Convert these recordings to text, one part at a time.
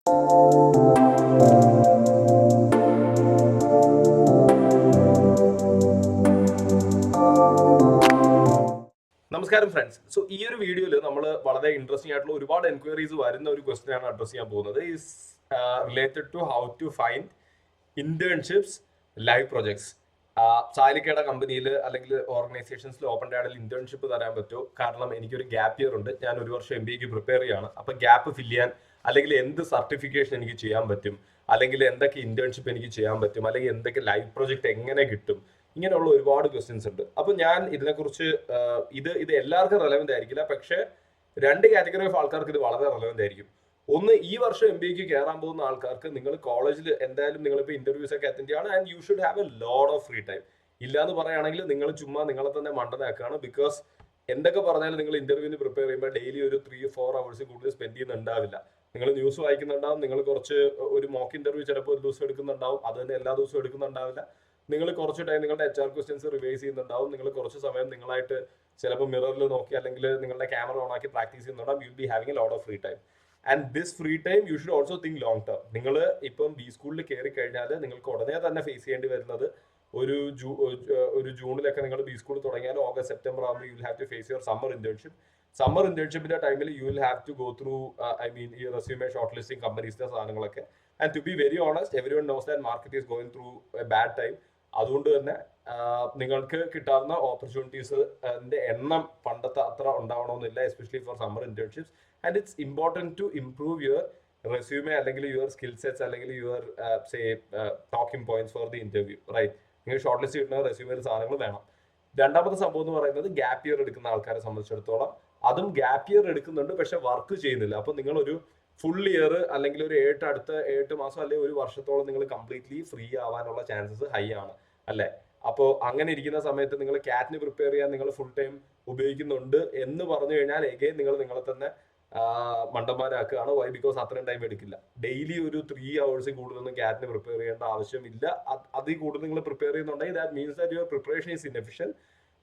നമസ്കാരം friends. So ഈ ഒരു വീഡിയോയിൽ നമ്മൾ വളരെ ഇൻട്രസ്റ്റിംഗ് ആയിട്ടുള്ള ഒരുപാട് എൻക്വയറീസ് വരുന്ന ഒരു ക്വസ്റ്റ്യൻ ആണ് അഡ്രസ് ചെയ്യാൻ പോകുന്നത്. Is related to how to find internships, live projects. ചാലിക്കയുടെ കമ്പനിയിൽ അല്ലെങ്കിൽ ഓർഗനൈസേഷൻസിൽ ഓപ്പൺ ഡാഡിൽ ഇന്റേൺഷിപ്പ് തരാൻ പറ്റുമോ? കാരണം എനിക്കൊരു ഗ്യാപ്പ് ഇയർ ഉണ്ട്, ഞാൻ ഒരു വർഷം MBA പ്രിപ്പയർ ചെയ്യാണ്. അപ്പം ഗ്യാപ്പ് ഫില്ല് ചെയ്യാൻ അല്ലെങ്കിൽ എന്ത് സർട്ടിഫിക്കേഷൻ എനിക്ക് ചെയ്യാൻ പറ്റും, അല്ലെങ്കിൽ എന്തൊക്കെ ഇന്റേൺഷിപ്പ് എനിക്ക് ചെയ്യാൻ പറ്റും, അല്ലെങ്കിൽ എന്തൊക്കെ ലൈവ് പ്രൊജക്ട് എങ്ങനെ കിട്ടും, ഇങ്ങനെയുള്ള ഒരുപാട് ക്വസ്റ്റ്യൻസ് ഉണ്ട്. അപ്പൊ ഞാൻ ഇതിനെക്കുറിച്ച് ഇത് എല്ലാവർക്കും റെലവെന്റ് ആയിരിക്കില്ല, പക്ഷെ രണ്ട് കാറ്റഗറി ഓഫ് ആൾക്കാർക്ക് ഇത് വളരെ റെലവെന്റ് ആയിരിക്കും. ഒന്ന്, ഈ വർഷം MBA കയറാൻ പോകുന്ന ആൾക്കാർക്ക് നിങ്ങൾ കോളേജിൽ എന്തായാലും നിങ്ങളിപ്പോൾ ഇന്റർവ്യൂസ് ഒക്കെ അറ്റൻഡ് ചെയ്യണം and you should have A load of free time. ഇല്ലാന്ന് പറയുകയാണെങ്കിൽ നിങ്ങൾ ചുമ്മാ നിങ്ങളെ തന്നെ മണ്ടനാക്കുകയാണ്. ബിക്കോസ് എന്തൊക്കെ പറഞ്ഞാലും നിങ്ങൾ ഇന്റർവ്യൂവിന് പ്രിപ്പയർ ചെയ്യുമ്പോൾ ഡെയിലി ഒരു 3-4 hours കൂടുതൽ സ്പെൻഡ് ചെയ്യുന്നുണ്ടാവില്ല. നിങ്ങൾ ന്യൂസ് വായിക്കുന്നുണ്ടാവും, നിങ്ങൾ കുറച്ച് ഒരു മോക്ക് ഇന്റർവ്യൂ ചിലപ്പോൾ ഒരു ദിവസം എടുക്കുന്നുണ്ടാവും, അത് തന്നെ എല്ലാ ദിവസവും എടുക്കുന്നുണ്ടാവില്ല. നിങ്ങൾ കുറച്ച് ടൈം നിങ്ങളുടെ HR ക്വസ്റ്റ്യൻസ് റിവൈസ് ചെയ്യുന്നുണ്ടാവും, നിങ്ങൾ കുറച്ച് സമയം നിങ്ങളായിട്ട് ചിലപ്പോൾ മിററിൽ നോക്കി അല്ലെങ്കിൽ നിങ്ങളുടെ ക്യാമറ ഓൺ ആക്കി പ്രാക്ടീസ് ചെയ്യുന്നുണ്ടാവും. You be having a lot of free time and this free time you should also think long term. നിങ്ങൾ ഇപ്പം ബി സ്കൂളിൽ കയറി കഴിഞ്ഞാൽ നിങ്ങൾക്ക് ഉടനെ തന്നെ ഫേസ് ചെയ്യേണ്ടി വരുന്നത് ഒരു ജൂണിലൊക്കെ നിങ്ങൾ ബി സ്കൂൾ തുടങ്ങിയാൽ ഓഗസ്റ്റ് സെപ്റ്റംബർ ആകുമ്പോൾ you will have to face your summer ഇന്റേൺഷിപ്പിന്റെ ടൈമിൽ you will have to go through ഈ റെസ്യൂമെ ഷോർട്ട് ലിസ്റ്റിംഗ് കമ്പനീസിന്റെ സാധനങ്ങളൊക്കെ. And to be very honest, everyone knows that market is going through a bad time. അതുകൊണ്ട് തന്നെ നിങ്ങൾക്ക് കിട്ടാവുന്ന ഓപ്പർച്യൂണിറ്റീസിന്റെ എണ്ണം പണ്ടത്തെ അത്ര ഉണ്ടാവണമെന്നില്ല, especially for summer internships. And it's important to improve your resume അല്ലെങ്കിൽ യുവർ സ്കിൽ സെറ്റ്സ് അല്ലെങ്കിൽ your talking points for the interview, right? നിങ്ങൾ ഷോർട്ട് ലിസ്റ്റ് കിട്ടുന്ന റെസ്യൂമയിൽ സാധനങ്ങൾ വേണം. രണ്ടാമത്തെ സംഭവം എന്ന് പറയുന്നത് ഗ്യാപ്പ് ഇയർ എടുക്കുന്ന ആൾക്കാരെ സംബന്ധിച്ചിടത്തോളം, അതും ഗ്യാപ്പ് ഇയർ എടുക്കുന്നുണ്ട് പക്ഷെ വർക്ക് ചെയ്യുന്നില്ല. അപ്പൊ നിങ്ങളൊരു ഫുൾ ഇയർ അല്ലെങ്കിൽ ഒരു 8 മാസം അല്ലെങ്കിൽ ഒരു വർഷത്തോളം നിങ്ങൾ കംപ്ലീറ്റ്ലി ഫ്രീ ആവാനുള്ള ചാൻസസ് ഹൈ ആണ്, അല്ലെ? അപ്പോൾ അങ്ങനെ ഇരിക്കുന്ന സമയത്ത് നിങ്ങൾ കാറ്റിന് പ്രിപ്പയർ ചെയ്യാൻ നിങ്ങൾ ഫുൾ ടൈം ഉപയോഗിക്കുന്നുണ്ട് എന്ന് പറഞ്ഞു കഴിഞ്ഞാൽ എഗെയിൻ നിങ്ങൾ നിങ്ങളെ തന്നെ മണ്ടന്മാരാക്കുകയാണ്. വൈ? ബിക്കോസ് അത്രയും ടൈം എടുക്കില്ല. ഡെയിലി ഒരു 3 hours കൂടുതലൊന്നും കാറ്റിന് പ്രിപ്പയർ ചെയ്യേണ്ട ആവശ്യമില്ല. അതിൽ കൂടുതൽ നിങ്ങൾ പ്രിപ്പയർ ചെയ്യുന്നുണ്ടെങ്കിൽ that means that your preparation is inefficient.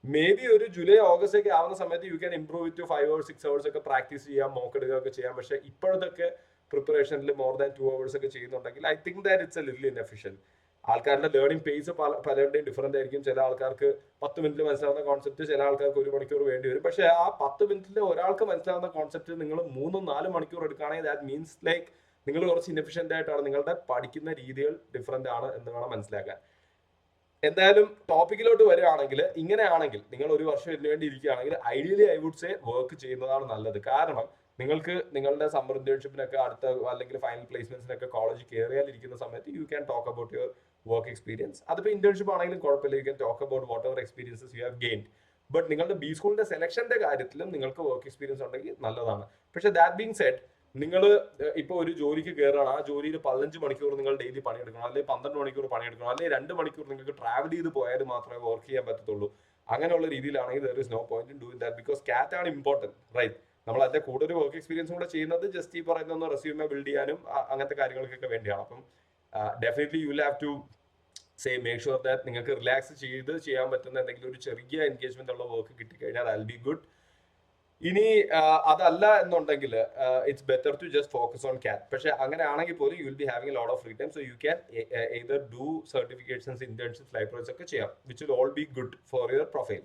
May be ഒരു ജൂലൈ ഓഗസ്റ്റ് ഒക്കെ ആവുന്ന സമയത്ത് you can improve with 5 hours 6 hours ഒക്കെ പ്രാക്ടീസ് ചെയ്യാം, മോക്ക് എടുക്കുകയൊക്കെ ചെയ്യാം. പക്ഷെ ഇപ്പോഴത്തൊക്കെ പ്രിപ്പറേഷനിൽ മോർ ദാൻ 2 hours ഒക്കെ ചെയ്യുന്നുണ്ടെങ്കിൽ I think that it's A little inefficient. ആൾക്കാരുടെ ലേണിംഗ് പേസ് പലരുടെയും ഡിഫറെന്റ് ആയിരിക്കും. ചില ആൾക്കാർക്ക് 10 മിനിറ്റിൽ മനസ്സിലാവുന്ന കോൺസെപ്റ്റ് ചില ആൾക്കാർക്ക് 1 മണിക്കൂർ വേണ്ടി വരും. പക്ഷെ ആ 10 മിനിറ്റിൽ ഒരാൾക്ക് മനസ്സിലാവുന്ന കോൺസെപ്റ്റ് നിങ്ങൾ 3-4 മണിക്കൂർ എടുക്കുകയാണെങ്കിൽ ദാറ്റ് മീൻസ് ലൈക്ക് നിങ്ങൾ കുറച്ച് ഇൻഎഫിഷ്യന്റ് ആയിട്ടാണ്, നിങ്ങളുടെ പഠിക്കുന്ന രീതികൾ ഡിഫറെന്റ് ആണ് എന്ന് വേണം മനസ്സിലാക്കാൻ. എന്തായാലും ടോപ്പിക്കിലോട്ട് വരികയാണെങ്കിൽ, ഇങ്ങനെയാണെങ്കിൽ നിങ്ങൾ ഒരു വർഷം ഇതിനു വേണ്ടി ഇരിക്കുകയാണെങ്കിൽ ideally I would say work ചെയ്യുന്നതാണ് നല്ലത്. കാരണം നിങ്ങൾക്ക് നിങ്ങളുടെ സമ്മർ ഇന്റേൺഷിപ്പിനൊക്കെ അടുത്ത അല്ലെങ്കിൽ ഫൈനൽ പ്ലേസ്മെന്റ്സിനൊക്കെ കോളേജ് കയറിയാലിരിക്കുന്ന സമയത്ത് you can talk about your work experience. അതിപ്പോൾ ഇന്റേൺഷിപ്പ് ആണെങ്കിലും കുഴപ്പമില്ല, you can talk about what ever experiences you have gained. But നിങ്ങളുടെ ബി സ്കൂളിന്റെ സെലക്ഷന്റെ കാര്യത്തിലും നിങ്ങൾക്ക് വർക്ക് എക്സ്പീരിയൻസ് ഉണ്ടെങ്കിൽ നല്ലതാണ്. പക്ഷെ ദാറ്റ് ബീങ് സെഡ്, നിങ്ങൾ ഇപ്പോൾ ഒരു ജോലിക്ക് കയറുകയാണ്, ആ ജോലിയിൽ 15 മണിക്കൂർ നിങ്ങൾ ഡെയിലി പണിയെടുക്കണം, അല്ലെങ്കിൽ 12 മണിക്കൂർ പണിയെടുക്കണം, അല്ലെങ്കിൽ 2 മണിക്കൂർ നിങ്ങൾക്ക് ട്രാവൽ ചെയ്ത് പോയാൽ മാത്രമേ വർക്ക് ചെയ്യാൻ പറ്റത്തുള്ളൂ. അങ്ങനെയുള്ള രീതിയിലാണെങ്കിൽ there is no point in doing that, because CAT ആണ് ഇമ്പോർട്ടന്റ്, റൈറ്റ്? നമ്മൾ അതിന്റെ കൂടെ ഒരു വർക്ക് എക്സ്പീരിയൻസും കൂടെ ചെയ്യുന്നത് ജസ്റ്റ് ഈ പറയുന്ന റെസ്യൂമെ ബിൽഡ് ചെയ്യാനും അങ്ങനത്തെ കാര്യങ്ങൾക്കൊക്കെ വേണ്ടിയാണ്. അപ്പം definitely you will have to make sure that നിങ്ങൾക്ക് റിലാക്സ് ചെയ്ത് ചെയ്യാൻ പറ്റുന്ന എന്തെങ്കിലും ഒരു ചെറിയ എൻഗേജ്മെന്റ് ഉള്ള വർക്ക് കിട്ടിക്കഴിഞ്ഞാൽ ദാറ്റ് വിൽ ബി ഗുഡ്. ഇനി അതല്ല എന്നുണ്ടെങ്കിൽ it's better to just focus on CAT. പക്ഷെ അങ്ങനെ ആണെങ്കിൽ പോലും you will be having a lot of free time, so you can either do certifications, internships, live projects ഒക്കെ ചെയ്യാം, which will all be good for your profile.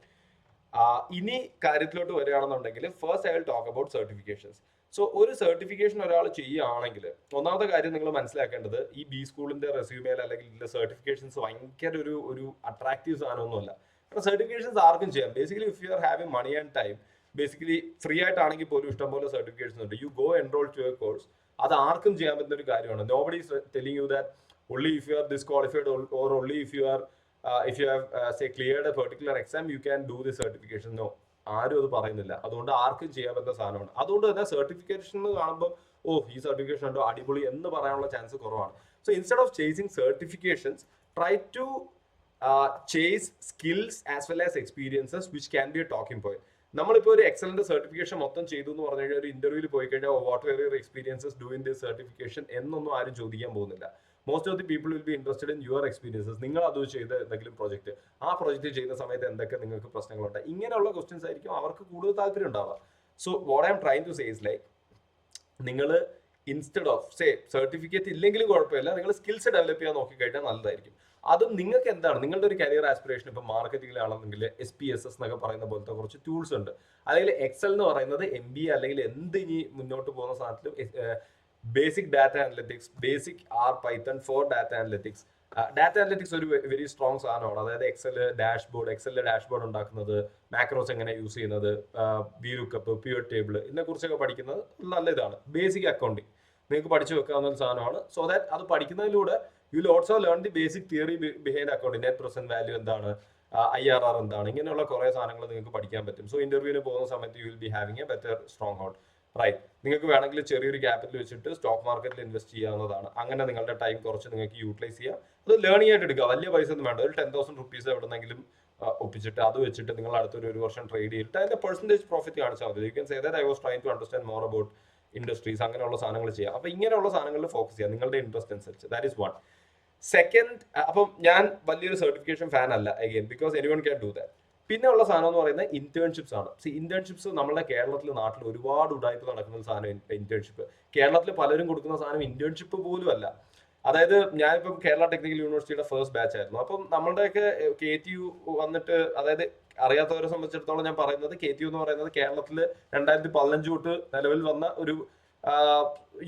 ഇനി കാര്യത്തിലോട്ട് വരികയാണെന്നുണ്ടെങ്കിൽ first I will talk about certifications. So ഒരു certification ഒരാൾ ചെയ്യുകയാണെങ്കിൽ ഒന്നാമത്തെ കാര്യം നിങ്ങൾ മനസ്സിലാക്കേണ്ടത്, ഈ ബി സ്കൂളിന്റെ റെസ്യൂമേൽ അല്ലെങ്കിൽ ഇതിന്റെ സർട്ടിഫിക്കേഷൻസ് ഭയങ്കര ഒരു അട്രാക്റ്റീവ് സാധനമൊന്നുമല്ല. കാരണം സർട്ടിഫിക്കേഷൻസ് ആർക്കും ചെയ്യാം. Basically if you are having money and time, basically free ആയിട്ടാണെങ്കിൽ പോലും ഇഷ്ടംപോലെ സർട്ടിഫിക്കേഷൻസ് ഉണ്ട്. You go enrol to a course, അത് ആർക്കും ചെയ്യാൻ പറ്റുന്ന ഒരു കാര്യമാണ്. Nobody is telling you that only if you are disqualified or only if you have say cleared a particular exam you can do this certification. No, ആരും അത് പറയുന്നില്ല. അതുകൊണ്ട് ആർക്കും ചെയ്യാൻ പറ്റുന്ന സാധനമാണ്. അതുകൊണ്ട് തന്നെ സർട്ടിഫിക്കേഷൻ എന്ന് കാണുമ്പോൾ ഈ സർട്ടിഫിക്കേഷൻ ഉണ്ടോ അടിപൊളി എന്ന് പറയാനുള്ള ചാൻസ് കുറവാണ്. So instead of chasing certifications, try to chase skills as well as experiences which can be a talking point. നമ്മളിപ്പോൾ ഒരു എക്സലന്റ് സർട്ടിഫിക്കേഷൻ മൊത്തം ചെയ്തു എന്ന് പറഞ്ഞു കഴിഞ്ഞാൽ ഒരു ഇന്റർവ്യൂവിൽ പോയി കഴിഞ്ഞാൽ what were your experiences doing this certification എന്നൊന്നും ആരും ചോദിക്കാൻ പോകുന്നില്ല. Most of the people will be interested in your experiences. നിങ്ങൾ അത് ചെയ്ത എന്തെങ്കിലും പ്രോജക്റ്റ്, ആ പ്രോജക്റ്റ് ചെയ്യുന്ന സമയത്ത് എന്തൊക്കെ നിങ്ങൾക്ക് പ്രശ്നങ്ങളുണ്ട്, ഇങ്ങനെയുള്ള ക്വസ്റ്റ്യൻസ് ആയിരിക്കും അവർക്ക് കൂടുതൽ താല്പര്യം ഉണ്ടാവുക. So what I'm trying to say is like, നിങ്ങൾ ഇൻസ്റ്റെഡ് ഓഫ് സർട്ടിഫിക്കറ്റ് ഇല്ലെങ്കിലും കുഴപ്പമില്ല, നിങ്ങൾ സ്കിൽസ് ഡെവലപ്പ് ചെയ്യാൻ നോക്കിക്കഴിഞ്ഞാൽ നല്ലതായിരിക്കും. അതും നിങ്ങൾക്ക് എന്താണ് നിങ്ങളുടെ ഒരു കരിയർ ആസ്പിറേഷൻ, ഇപ്പം മാർക്കറ്റിംഗിലാണെന്നെങ്കിൽ SPSS എന്നൊക്കെ പറയുന്ന പോലത്തെ കുറച്ച് ടൂൾസ് ഉണ്ട്. അല്ലെങ്കിൽ എക്സൽ എന്ന് പറയുന്നത് MBA അല്ലെങ്കിൽ എന്ത് ഇനി മുന്നോട്ട് പോകുന്ന സാധനത്തിലും basic data analytics, basic Python for data analytics. Data analytics ഒരു വെരി സ്ട്രോങ് സാധനമാണ്. അതായത് എക്സലിലെ ഡാഷ്ബോർഡ് ഉണ്ടാക്കുന്നത്, മാക്രോസ് എങ്ങനെ യൂസ് ചെയ്യുന്നത്, VLOOKUP, പിവറ്റ് ടേബിൾ, ഇതിനെക്കുറിച്ചൊക്കെ പഠിക്കുന്നത് നല്ല ഇതാണ്. ബേസിക് അക്കൗണ്ടിങ് നിങ്ങൾക്ക് പഠിച്ചു വെക്കാവുന്ന ഒരു സാധനമാണ്. സോ ദാറ്റ് അത് പഠിക്കുന്നതിലൂടെ you will also learn the basic theory behind accounting, net present value എന്താണ്, IRR എന്താണ്, ഇങ്ങനെയുള്ള കുറേ സാധനങ്ങൾ നിങ്ങൾക്ക് പഠിക്കാൻ പറ്റും. സോ ഇന്റർവ്യൂവിന് പോകുന്ന സമയത്ത് you will be having a better strong hold, right. നിങ്ങൾക്ക് വേണമെങ്കിൽ ചെറിയൊരു ക്യാപിറ്റൽ വെച്ചിട്ട് സ്റ്റോക്ക് മാർക്കറ്റിൽ ഇൻവെസ്റ്റ് ചെയ്യാവുന്നതാണ്. അങ്ങനെ നിങ്ങളുടെ ടൈം കുറച്ച് നിങ്ങൾക്ക് യൂട്ടിലൈസ് ചെയ്യാം. അത് ലേണിംഗ് ആയിട്ട് എടുക്കുക. വലിയ പൈസ ഒന്നും വേണ്ട. ഒരു 10,000 റുപ്പീസ് എവിടെന്നെങ്കിലും ഒപ്പിച്ചിട്ട് അത് വെച്ചിട്ട് നിങ്ങൾ അടുത്തൊരു 1 വർഷം ട്രേഡ് ചെയ്തിട്ട് അതിന്റെ പെർസെന്റേജ് പ്രോഫിറ്റ് കാണിച്ചാൽ മതി. You can say that I was trying to understand more about industries, അങ്ങനെയുള്ള സാധനങ്ങൾ ചെയ്യാം. അപ്പൊ ഇങ്ങനെയുള്ള സാധനങ്ങളിൽ ഫോക്കസ് ചെയ്യാം നിങ്ങളുടെ ഇൻട്രസ്റ്റ് അനുസരിച്ച്. That is 1. സെക്കൻഡ്, അപ്പം ഞാൻ വലിയൊരു സർട്ടിഫിക്കേഷൻ ഫാൻ അല്ല again, because anyone can do that. പിന്നെ ഉള്ള സാധനം എന്ന് പറയുന്നത് ഇന്റേൺഷിപ്സ് ആണ്. ഇന്റേൺഷിപ്സ് നമ്മുടെ നാട്ടിൽ ഒരുപാട് ഉടായ്പ നടക്കുന്ന ഒരു സാധനം ഇന്റേൺഷിപ്പ്. കേരളത്തിൽ പലരും കൊടുക്കുന്ന സാധനം ഇന്റേൺഷിപ്പ് പോലും അല്ല. അതായത് ഞാനിപ്പം കേരള ടെക്നിക്കൽ യൂണിവേഴ്സിറ്റിയുടെ ഫസ്റ്റ് ബാച്ച് ആയിരുന്നു. അപ്പം നമ്മളുടെയൊക്കെ KTU വന്നിട്ട്, അതായത് അറിയാത്തവരെ സംബന്ധിച്ചിടത്തോളം ഞാൻ പറയുന്നത്, KTU എന്ന് പറയുന്നത് കേരളത്തിൽ 2015 തൊട്ട് നിലവിൽ വന്ന ഒരു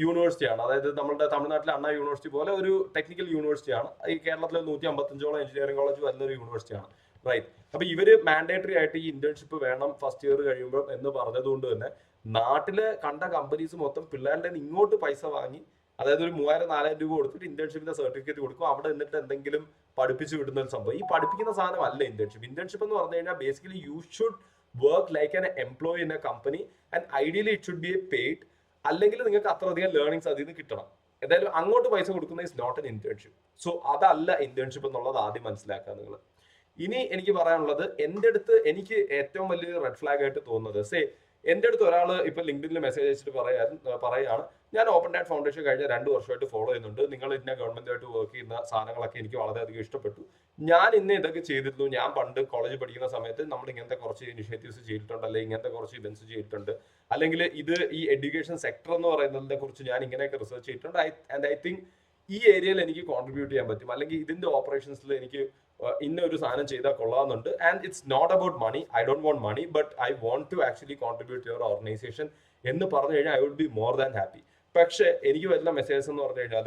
യൂണിവേഴ്സിറ്റിയാണ്. അതായത് നമ്മുടെ തമിഴ്നാട്ടിലെ അണ്ണാ യൂണിവേഴ്സിറ്റി പോലെ ഒരു ടെക്നിക്കൽ യൂണിവേഴ്സിറ്റിയാണ്. ഈ കേരളത്തിലെ 155ഓളം എഞ്ചിനീയറിംഗ് കോളേജ് വലിയൊരു യൂണിവേഴ്സിറ്റിയാണ്, റൈറ്റ്. അപ്പൊ ഇവര് മാൻഡേറ്ററി ആയിട്ട് ഈ ഇന്റേൺഷിപ്പ് വേണം ഫസ്റ്റ് ഇയർ കഴിയുമ്പോൾ എന്ന് പറഞ്ഞതുകൊണ്ട് തന്നെ നാട്ടിലെ കണ്ട കമ്പനീസ് മൊത്തം പിള്ളേരുടെ ഇങ്ങോട്ട് പൈസ വാങ്ങി, അതായത് ഒരു 3,000-4,000 രൂപ കൊടുത്തിട്ട് ഇന്റേൺഷിപ്പിന്റെ സർട്ടിഫിക്കറ്റ് കൊടുക്കും. അവിടെ നിന്നിട്ട് എന്തെങ്കിലും പഠിപ്പിച്ചു വിടുന്ന ഒരു സംഭവം. ഈ പഠിപ്പിക്കുന്ന സാധനം അല്ല ഇന്റേൺഷിപ്പ്. ഇന്റേൺഷിപ്പ് എന്ന് പറഞ്ഞു കഴിഞ്ഞാൽ basically you should work like an employee in A company and ideally it should be A paid. അല്ലെങ്കിൽ നിങ്ങൾക്ക് അത്രയധികം ലേണിംഗ്സ് അതിൽ നിന്ന് കിട്ടണം. എന്തായാലും അങ്ങോട്ട് പൈസ കൊടുക്കുന്ന is not an internship. So അതല്ല ഇന്റേൺഷിപ്പ് എന്നുള്ളത് ആദ്യം മനസ്സിലാക്കുക നിങ്ങൾ. ഇനി എനിക്ക് പറയാനുള്ളത്, എനിക്ക് ഏറ്റവും വലിയ റെഡ് ഫ്ലാഗ് ആയിട്ട് തോന്നുന്നത്, എൻ്റെ അടുത്ത് ഒരാൾ ഇപ്പൊ ലിങ്ക്ഡിനിൽ മെസ്സേജ് അയച്ചിട്ട് പറയാണ്, ഞാൻ ഓപ്പൺ ഡാറ്റ് ഫൗണ്ടേഷൻ കഴിഞ്ഞ 2 വർഷമായിട്ട് ഫോളോ ചെയ്യുന്നുണ്ട്, നിങ്ങൾ ഇന്ന ഗവൺമെന്റായിട്ട് വർക്ക് ചെയ്യുന്ന സാധനങ്ങളൊക്കെ എനിക്ക് വളരെയധികം ഇഷ്ടപ്പെട്ടു, ഞാൻ ഇതൊക്കെ ചെയ്തിരുന്നു, ഞാൻ പണ്ട് കോളേജ് പഠിക്കുന്ന സമയത്ത് നമ്മൾ ഇങ്ങനത്തെ കുറച്ച് ഇനിഷ്യേറ്റീവ്സ് ചെയ്തിട്ടുണ്ട്, അല്ലെങ്കിൽ ഇങ്ങനത്തെ കുറച്ച് ഇവന്റ്സ് ചെയ്തിട്ടുണ്ട്, അല്ലെങ്കിൽ ഈ എഡ്യൂക്കേഷൻ സെക്ടർ എന്ന് പറയുന്നതിനെ കുറിച്ച് ഞാൻ ഇങ്ങനെയൊക്കെ റിസർച്ച് ചെയ്തിട്ടുണ്ട്, ആൻഡ് ഐ തിങ്ക് ഈ ഏരിയയിൽ എനിക്ക് കോൺട്രിബ്യൂട്ട് ചെയ്യാൻ പറ്റും, അല്ലെങ്കിൽ ഇതിന്റെ ഓപ്പറേഷൻസിൽ എനിക്ക് ഇന്ന ഒരു സാധനം ചെയ്താൽ കൊള്ളാമെന്നുണ്ട്. And it's not about money, I don't want money, but I want to actually contribute your organisation എന്ന് പറഞ്ഞു കഴിഞ്ഞാൽ I would be more than happy. പക്ഷേ എനിക്ക് വരുന്ന മെസ്സേജസ് എന്ന് പറഞ്ഞു കഴിഞ്ഞാൽ,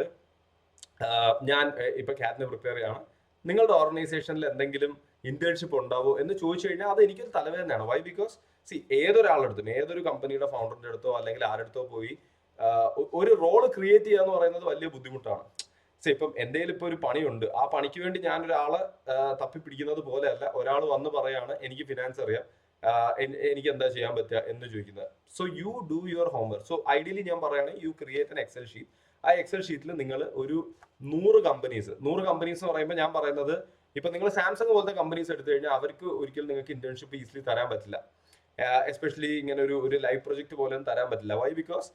ഞാൻ ഇപ്പൊ CATന് പ്രിപ്പയർ ചെയ്യണം, നിങ്ങളുടെ ഓർഗനൈസേഷനിൽ എന്തെങ്കിലും ഇന്റേൺഷിപ്പ് ഉണ്ടാവോ എന്ന് ചോദിച്ചു കഴിഞ്ഞാൽ അത് എനിക്കൊരു തലവേദനയാണ്. വൈ? ബിക്കോസ് ഏതൊരാളെടുത്തും, ഏതൊരു കമ്പനിയുടെ ഫൗണ്ടറിന്റെ അടുത്തോ അല്ലെങ്കിൽ ആരെടുത്തോ പോയി ഒരു റോള് ക്രിയേറ്റ് ചെയ്യുക എന്ന് പറയുന്നത് വലിയ ബുദ്ധിമുട്ടാണ്. ഇപ്പം എൻ്റെ ഇപ്പൊ ഒരു പണിയുണ്ട്, ആ പണിക്ക് വേണ്ടി ഞാൻ ഒരാളെ തപ്പിപ്പിടിക്കുന്നത് പോലെയല്ല ഒരാൾ വന്ന് പറയാണ് എനിക്ക് ഫിനാൻസ് അറിയാം, എനിക്ക് എന്താ ചെയ്യാൻ പറ്റുക എന്ന് ചോദിക്കുന്നത്. So you do your homework. So ideally ഞാൻ പറയുകയാണെങ്കിൽ you create an Excel sheet. ആ എക്സൽ ഷീറ്റിൽ നിങ്ങൾ ഒരു 100 കമ്പനീസ് എന്ന് പറയുമ്പോൾ ഞാൻ പറയുന്നത്, ഇപ്പൊ നിങ്ങൾ സാംസങ് പോലത്തെ കമ്പനീസ് എടുത്തു കഴിഞ്ഞാൽ അവർക്ക് ഒരിക്കലും നിങ്ങൾക്ക് ഇന്റേൺഷിപ്പ് ഈസിലി തരാൻ പറ്റില്ല. എസ്പെഷ്യലി ഇങ്ങനെ ഒരു ലൈവ് പ്രൊജക്ട് പോലെ ഒന്നും തരാൻ പറ്റില്ല. വൈ? ബിക്കോസ്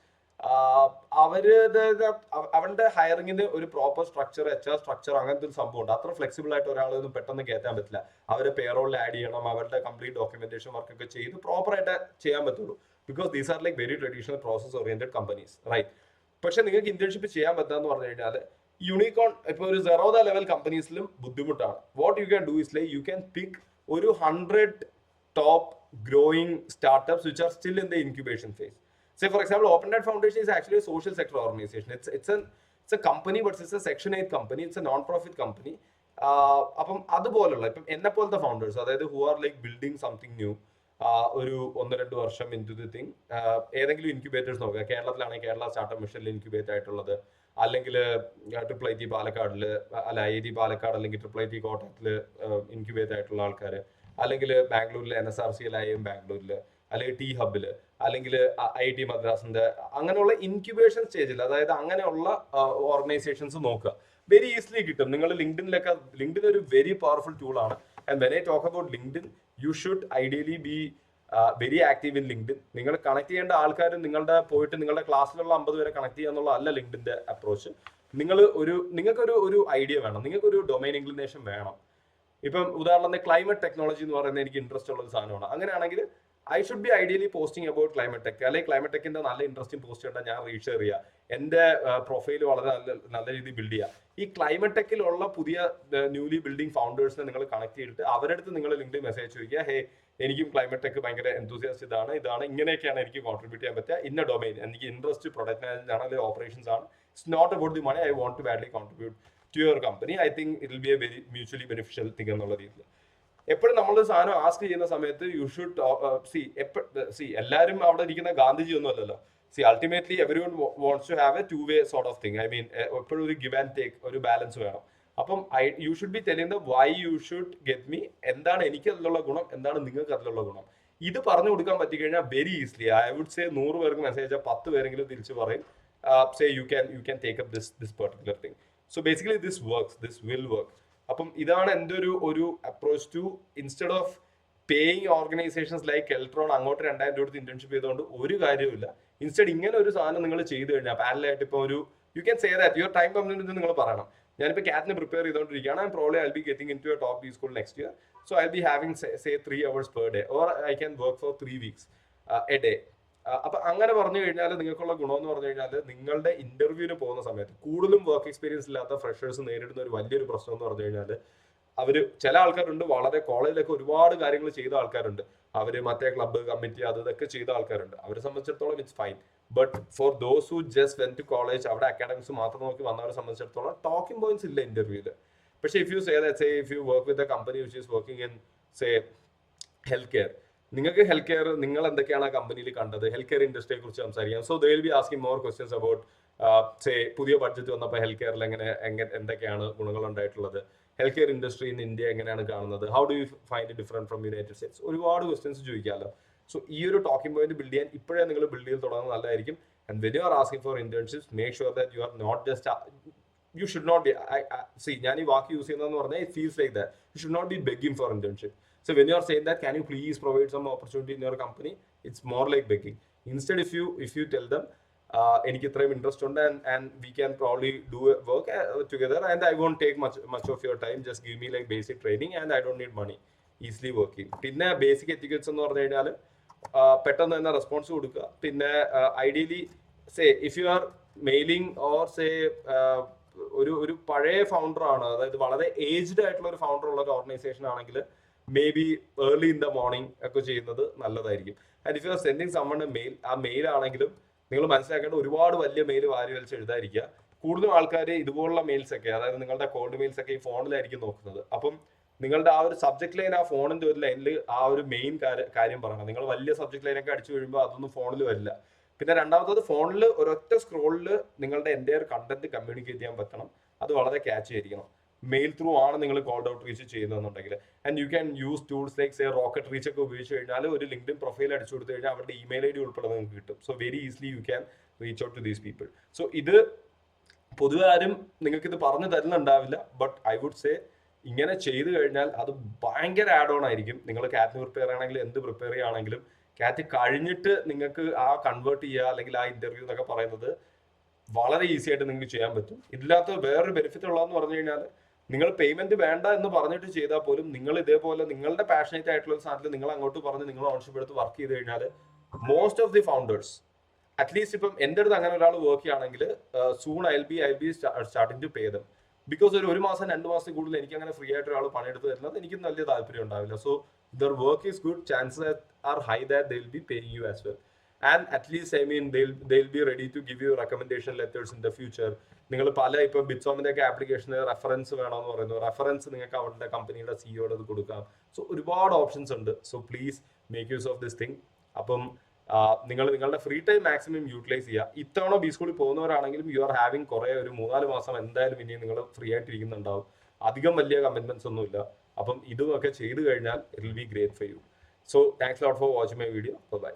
അവരുടെ ഹയറിങ്ങിന് ഒരു പ്രോപ്പർ സ്ട്രക്ചർ, HR സ്ട്രക്ചർ, അങ്ങനത്തെ ഒരു സംഭവം ഉണ്ട്. അത്ര ഫ്ലെക്സിബിൾ ആയിട്ട് ഒരാളൊന്നും പെട്ടെന്ന് കയറ്റാൻ പറ്റില്ല. അവരെ പേറോളിൽ ആഡ് ചെയ്യണം, അവരുടെ കംപ്ലീറ്റ് ഡോക്യുമെന്റേഷൻ വർക്ക് ഒക്കെ ചെയ്ത് പ്രോപ്പർ ആയിട്ട് ചെയ്യാൻ പറ്റുള്ളൂ. Because these are like very traditional process oriented companies, right. പക്ഷെ നിങ്ങൾക്ക് ഇന്റേൺഷിപ്പ് ചെയ്യാൻ പറ്റാന്ന് പറഞ്ഞു കഴിഞ്ഞാൽ യൂണിക്കോൺ, ഇപ്പൊ ഒരു സെറോദ ലെവൽ കമ്പനീസിലും ബുദ്ധിമുട്ടാണ്. What you can do is like you can pick ഒരു 100 top growing startups which are still in the incubation phase. Say for example, Open Data Foundation is actually a social sector organization. It's a company, but it's a Section 8 company. It's a non-profit company. അപ്പം അതുപോലുള്ള ഇപ്പം എന്നെ പോലത്തെ founders, അതായത് who are like building something new, ഒരു 1-2 വർഷം in to the thing, ഏതെങ്കിലും incubators നോക്കുക. കേരളത്തിലാണെങ്കിൽ കേരള സ്റ്റാർട്ടപ്പ് മിഷനിൽ ഇൻക്യുബേറ്റ് ആയിട്ടുള്ളത്, അല്ലെങ്കിൽ IIT പാലക്കാടിൽ, അല്ല IIT പാലക്കാട് അല്ലെങ്കിൽ IIT കോട്ടയത്തിൽ ഇൻക്യുബേറ്റ് ആയിട്ടുള്ള ആൾക്കാർ, അല്ലെങ്കിൽ ബാംഗ്ലൂരിൽ NSRCL ബാംഗ്ലൂരിൽ, അല്ലെങ്കിൽ ടി ഹബില്, അല്ലെങ്കിൽ IIT മദ്രാസിന്റെ, അങ്ങനെയുള്ള ഇൻക്യുബേഷൻ സ്റ്റേജിൽ, അതായത് അങ്ങനെയുള്ള ഓർഗനൈസേഷൻസ് നോക്കുക. വെരി ഈസിലി കിട്ടും. നിങ്ങൾ ലിങ്ക്ഡിൻ ഒരു വെരി പവർഫുൾ ടൂൾ ആണ്. And when I talk about LinkedIn, you should ideally be very active in LinkedIn. നിങ്ങൾ കണക്ട് ചെയ്യേണ്ട ആൾക്കാർ നിങ്ങളുടെ ക്ലാസ്സിലുള്ള 50 പേരെ കണക്ട് ചെയ്യുക എന്നുള്ള അല്ല ലിങ്ക്ഡിന്റെ അപ്രോച്ച്. നിങ്ങൾക്കൊരു ഐഡിയ വേണം, നിങ്ങൾക്കൊരു ഡൊമൈൻ ഇൻക്ലിനേഷൻ വേണം. ഇപ്പം ഉദാഹരണത്തിന് ക്ലൈമറ്റ് ടെക്നോളജി എന്ന് പറയുന്നത് എനിക്ക് ഇൻട്രസ്റ്റ് ഉള്ള ഒരു സാധനമാണ്. അങ്ങനെയാണെങ്കിൽ I should be ideally posting about climate tech, അല്ലെങ്കിൽ ക്ലൈമറ്റ് ടെക്കിന്റെ നല്ല ഇൻട്രസ്റ്റിംഗ് പോസ്റ്റ് കണ്ടാൽ ഞാൻ റീഷെയർ ചെയ്യുക, എന്റെ പ്രൊഫൈൽ വളരെ നല്ല രീതിയിൽ ബിൽഡ് ചെയ്യുക. ഈ ക്ലൈമറ്റ് ടെക്കിലുള്ള പുതിയ ന്യൂലി ബിൽഡിംഗ് ഫൗണ്ടേഴ്സിനെ നിങ്ങൾ കണക്ട് ചെയ്തിട്ട് അവരുടെ അടുത്ത് നിങ്ങൾ ലിങ്ക്ഡിൻ മെസ്സേജ് ചോദിക്കുക, ഹേ എനിക്കും ക്ലൈമറ്റ് ടെക് ഭയങ്കര എന്തൂസിയാസ്റ്റ് ഇതാണ് ഇങ്ങനെയൊക്കെയാണ് എനിക്ക് കോൺട്രിബ്യൂട്ട് ചെയ്യാൻ പറ്റുക, ഇന്ന ഡൊമൈൻ എനിക്ക് ഇൻട്രസ്റ്റ് പ്രൊഡക്റ്റ് മാനേജ്മെന്റ് ആണ് അല്ലെങ്കിൽ ഓപ്പറേഷൻസ് ആണ്. It's not about the money, I want to badly contribute to your company. I think it will be a very mutually beneficial thing എന്നുള്ള രീതിയിൽ എപ്പോഴും നമ്മൾ സാധനം ആസ്ക് ചെയ്യുന്ന സമയത്ത് യു ഷുഡ് സി എല്ലാവരും അവിടെ ഇരിക്കുന്ന ഗാന്ധിജി ഒന്നും അല്ലല്ലോ. See ultimately everyone wants to have a two way sort of thing. I mean എപ്പോഴും ഒരു ഗിവ് ആൻഡ് ടേക്ക്, ഒരു ബാലൻസ് വേണം. അപ്പം you should be telling why you should get me, എന്താണ് എനിക്ക് അതിലുള്ള ഗുണം, എന്താണ് നിങ്ങൾക്ക് അതിലുള്ള ഗുണം. ഇത് പറഞ്ഞു കൊടുക്കാൻ പറ്റിക്കഴിഞ്ഞാൽ very easily I would say 100 പേർക്ക് മെസ്സേജ് അയച്ചാൽ 10 പേരെങ്കിലും തിരിച്ച് പറയും say you can take up this particular thing. So basically this works, this will work. അപ്പം ഇതാണ് എൻ്റെ ഒരു approach to, instead of paying organisations like Eltron അങ്ങോട്ട് 2000 രൂപ കൊടുത്ത് ഇന്റേൺഷിപ്പ് ചെയ്തുകൊണ്ട് ഒരു കാര്യമില്ല. ഇൻസ്റ്റെഡ് ഇങ്ങനെ ഒരു സാധനം നിങ്ങൾ ചെയ്തു കഴിഞ്ഞാൽ പാരലായിട്ട് ഇപ്പോൾ ഒരു you can say that your time commitment നിങ്ങൾ പറയണം. ഞാനിപ്പോൾ കാറ്റിന് പ്രിപ്പയർ ചെയ്തുകൊണ്ടിരിക്കുകയാണ്. And probably I be getting into a top B school next year. So I be having say 3 hours per day or I can work for 3 weeks a day. അപ്പൊ അങ്ങനെ പറഞ്ഞു കഴിഞ്ഞാൽ നിങ്ങൾക്കുള്ള ഗുണം എന്ന് പറഞ്ഞു കഴിഞ്ഞാൽ നിങ്ങളുടെ ഇന്റർവ്യൂവിന് പോകുന്ന സമയത്ത് കൂടുതലും വർക്ക് എക്സ്പീരിയൻസ് ഇല്ലാത്ത ഫ്രഷേഴ്സ് നേരിടുന്ന ഒരു വലിയൊരു പ്രശ്നം എന്ന് പറഞ്ഞു കഴിഞ്ഞാൽ അവര് ചില ആൾക്കാരുണ്ട് വളരെ കോളേജിലൊക്കെ ഒരുപാട് കാര്യങ്ങൾ ചെയ്ത ആൾക്കാരുണ്ട്, അവര് മറ്റേ ക്ലബ്ബ് കമ്മിറ്റി ഇതൊക്കെ ചെയ്ത ആൾക്കാരുണ്ട്. അവരെ സംബന്ധിച്ചിടത്തോളം it's fine. But for those who just went to college, അവിടെ അക്കാഡമിക്സ് മാത്രം നോക്കി വന്നവരെ സംബന്ധിച്ചിടത്തോളം ടോക്കിംഗ് പോയിന്റ്സ് ഇല്ല ഇന്റർവ്യൂവിൽ. പക്ഷേ if you say that say if you work with a company which is working in say health care, നിങ്ങൾക്ക് health care നിങ്ങൾ എന്തൊക്കെയാണ് ആ കമ്പനിയിൽ കണ്ടത്, ഹെൽത്ത് കെയർ ഇൻഡസ്ട്രിയെ കുറിച്ച് സംസാരിക്കാം. So they will be asking more questions about say പുതിയ budget വന്നപ്പോൾ ഹെൽത്ത് കെയറിൽ എന്തൊക്കെയാണ് ഗുണങ്ങൾ ഉണ്ടായിട്ടുള്ളത്, health care industry in India എങ്ങനെയാണ് കാണുന്നത്, how do you find it different from United States, ഒരുപാട് ക്വസ്റ്റ്യൻസ് ചോദിക്കാമല്ലോ. സോ ഈ ഒരു ടോക്കിംഗ് പോയിന്റ് ബിൽഡ് ചെയ്യാൻ ഇപ്പോഴേ നിങ്ങൾ ബിൽഡ് ചെയ്ത് തുടങ്ങുന്നത് നല്ലതായിരിക്കും. And when you are asking for internships make sure that you are not just you should not be see ഞാൻ ഈ വാക്ക് യൂസ് ചെയ്യുന്നതെന്ന് പറഞ്ഞാൽ it feels like that you should not be begging for internship. So when you are saying that can you please provide some opportunity in your company, it's more like begging. Instead if you tell them എനിക്ക് ഇത്രയും interest ഉണ്ട് and we can probably do work together and I won't take much of your time, just give me like basic training and I don't need money, easily working. പിന്നെ basic എത്തിക്കറ്റ്സ് എന്ന് പറഞ്ഞു കഴിഞ്ഞാൽ പെട്ടെന്ന് തന്നെ response കൊടുക്കുക. പിന്നെ ideally say if you R mailing or say ഒരു പഴയ ഫൗണ്ടർ ആണ്, അതായത് വളരെ ഏജ്ഡ് ആയിട്ടുള്ള ഒരു ഫൗണ്ടർ ഉള്ള ഒരു ഓർഗനൈസേഷൻ ആണെങ്കിൽ maybe early in the morning ഒക്കെ ചെയ്യുന്നത് നല്ലതായിരിക്കും. And if you are sending someone a mail, ആ മെയിൽ ആണെങ്കിലും നിങ്ങൾ മനസ്സിലാക്കേണ്ട ഒരുപാട് വലിയ മെയിൽ വാരി വലിച്ച് എഴുതാതിരിക്കുക. കൂടുതലും ആൾക്കാർ ഇതുപോലുള്ള മെയിൽസ് ഒക്കെ, അതായത് നിങ്ങളുടെ കോൾഡ് മെയിൽസ് ഒക്കെ ഈ ഫോണിലായിരിക്കും നോക്കുന്നത്. അപ്പം നിങ്ങളുടെ ആ ഒരു സബ്ജക്ട് ലൈൻ, ആ ഫോണിന്റെ ഒരു ലൈനിൽ ആ ഒരു മെയിൻ കാര്യം പറയണം. നിങ്ങൾ വലിയ സബ്ജക്ട് ലൈനൊക്കെ അടിച്ചു കഴിയുമ്പോൾ അതൊന്നും ഫോണിൽ വരില്ല. പിന്നെ രണ്ടാമത്തത് ഫോണിൽ ഒരൊറ്റ സ്ക്രോളിൽ നിങ്ങളുടെ എൻ്റെ കണ്ടന്റ് കമ്മ്യൂണിക്കേറ്റ് ചെയ്യാൻ പറ്റണം. അത് വളരെ ക്യാച്ച് ചെയ്തിരിക്കണം. മെയിൽ ത്രൂ ആണ് നിങ്ങൾ കോൾഡ് ഔട്ട് റീച്ച് ചെയ്യുന്നതെന്നുണ്ടെങ്കിൽ. And you can use tools like say Rocket Reach ഒക്കെ ഉപയോഗിച്ച് കഴിഞ്ഞാൽ ഒരു ലിങ്ക്ഡിൻ പ്രൊഫൈൽ അടിച്ചു കൊടുത്തു കഴിഞ്ഞാൽ അവരുടെ ഇമെയിൽ ID ഉൾപ്പെടെ നിങ്ങൾക്ക് കിട്ടും. So very easily you can reach out to these people. So ഇത് പൊതുവെ ആരും നിങ്ങൾക്ക് ഇത് പറഞ്ഞു തരുന്നുണ്ടാവില്ല. ബട്ട് ഐ വുഡ് സേ ഇങ്ങനെ ചെയ്തു കഴിഞ്ഞാൽ അത് ഭയങ്കര ആഡ് ഓൺ ആയിരിക്കും. നിങ്ങൾ കാറ്റിന് പ്രിപ്പയർ ചെയ്യണമെങ്കിലും എന്ത് പ്രിപ്പയർ ചെയ്യുകയാണെങ്കിലും കാറ്റ് കഴിഞ്ഞിട്ട് നിങ്ങൾക്ക് ആ കൺവേർട്ട് ചെയ്യുക അല്ലെങ്കിൽ ആ ഇന്റർവ്യൂ എന്നൊക്കെ പറയുന്നത് വളരെ ഈസി ആയിട്ട് നിങ്ങൾക്ക് ചെയ്യാൻ പറ്റും. ഇതിനകത്ത് വേറൊരു ബെനിഫിറ്റ് ഉള്ളതെന്ന് പറഞ്ഞു കഴിഞ്ഞാൽ നിങ്ങൾ പേയ്മെന്റ് വേണ്ട എന്ന് പറഞ്ഞിട്ട് ചെയ്താൽ പോലും നിങ്ങൾ ഇതേപോലെ നിങ്ങളുടെ പാഷനേറ്റ് ആയിട്ടുള്ള ഒരു സാധനത്തിൽ നിങ്ങൾ അങ്ങോട്ട് പറഞ്ഞ് നിങ്ങൾ ഓൺഷിപ്പ് എടുത്ത് വർക്ക് ചെയ്ത് കഴിഞ്ഞാൽ most of the founders at least ഇപ്പം എൻ്റെ അടുത്ത് അങ്ങനെ ഒരാൾ വർക്ക് ചെയ്യുകയാണെങ്കിൽ soon I be starting to pay them. Because ഒരു മാസം 2 മാസത്തിൽ കൂടുതൽ എനിക്ക് അങ്ങനെ ഫ്രീ ആയിട്ട് ഒരാൾ പണിയെടുത്ത് തരുന്നത് എനിക്ക് വലിയ താല്പര്യം ഉണ്ടാവില്ല. So their work is good, chances are high that they'll be paying you as well. And at least I mean they'll be ready to give you recommendation letters in the future. നിങ്ങൾ പല ഇപ്പൊ ബിറ്റ്സോമിന്റെ ഒക്കെ ആപ്ലിക്കേഷന് reference വേണമെന്ന് പറയുന്നു. Reference നിങ്ങൾക്ക് അവരുടെ കമ്പനിയുടെ സിഇഒയുടെ അത് കൊടുക്കാം. സോ ഒരുപാട് ഓപ്ഷൻസ് ഉണ്ട്. So please make use of this thing. അപ്പം നിങ്ങൾ നിങ്ങളുടെ ഫ്രീ ടൈം മാക്സിമം യൂട്ടിലൈസ് ചെയ്യുക. ഇത്തവണ ബി സ്കൂളിൽ പോകുന്നവരാണെങ്കിലും യു ആർ ഹാവിങ് കുറെ ഒരു 3-4 മാസം എന്തായാലും ഇനിയും നിങ്ങൾ ഫ്രീ ആയിട്ട് ഇരിക്കുന്നുണ്ടാവും. അധികം വലിയ കമ്മിറ്റ്മെന്റ്സ് ഒന്നുമില്ല. അപ്പം ഇതുമൊക്കെ ചെയ്തു കഴിഞ്ഞാൽ it will be great for you. So thanks lot for watching my video. By.